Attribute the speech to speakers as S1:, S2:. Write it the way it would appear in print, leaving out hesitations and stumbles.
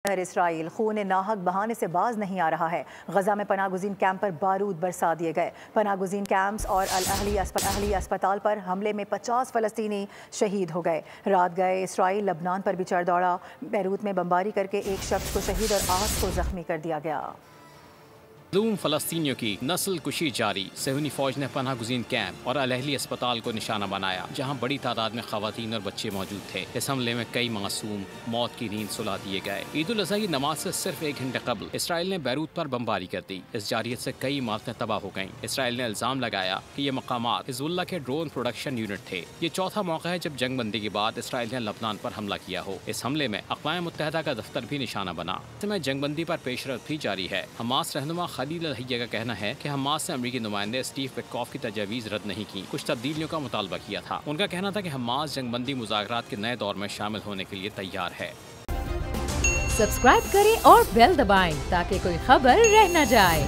S1: اسرائیل خون ناحق بہانے سے باز نہیں آ رہا ہے۔ غزہ میں پناہ گزین کیمپ پر بارود برسا دیے گئے۔ پناہ گزین کیمپس اور اہلی اسپتال پر حملے میں 50 فلسطینی شہید ہو گئے۔ رات گئے اسرائیل لبنان پر بھی چڑھ دوڑا۔ بیروت میں بمباری کر کے ایک شخص کو شہید اور 8 کو زخمی کر دیا گیا۔
S2: مظلوم فلسطینیوں کی نسل کشی جاری۔ صہیونی فوج نے پناہ گزین کیمپ اور الاہلی اسپتال کو نشانہ بنایا، جہاں بڑی تعداد میں خواتین اور بچے موجود تھے۔ اس حملے میں کئی معصوم موت کی نیند سلا دیے گئے۔ عید الاضحیٰ کی نماز سے صرف 1 گھنٹے قبل اسرائیل نے بیروت پر بمباری کر دی۔ اس جارحیت سے کئی عمارتیں تباہ ہو گئیں۔ اسرائیل نے الزام لگایا کہ یہ مقامات حزب اللہ کے ڈرون پروڈکشن یونٹ تھے۔ یہ چوتھا موقع ہے جب جنگ بندی کے بعد اسرائیل نے لبنان پر حملہ کیا ہو۔ اس حملے میں اقوام متحدہ کا دفتر بھی نشانہ بنا۔ اس میں جنگ بندی پر پیش رفت بھی جاری ہے۔ حماس رہنما خلیل الحیہ کا کہنا ہے کہ حماس سے امریکی نمائندے اسٹیو وٹکوف کی تجاویز رد نہیں کی، کچھ تبدیلیوں کا مطالبہ کیا تھا۔ ان کا کہنا تھا کہ حماس جنگ بندی مذاکرات کے نئے دور میں شامل ہونے کے لیے تیار ہے۔
S3: سبسکرائب کریں اور بیل دبائیں تاکہ کوئی خبر رہ نہ جائے۔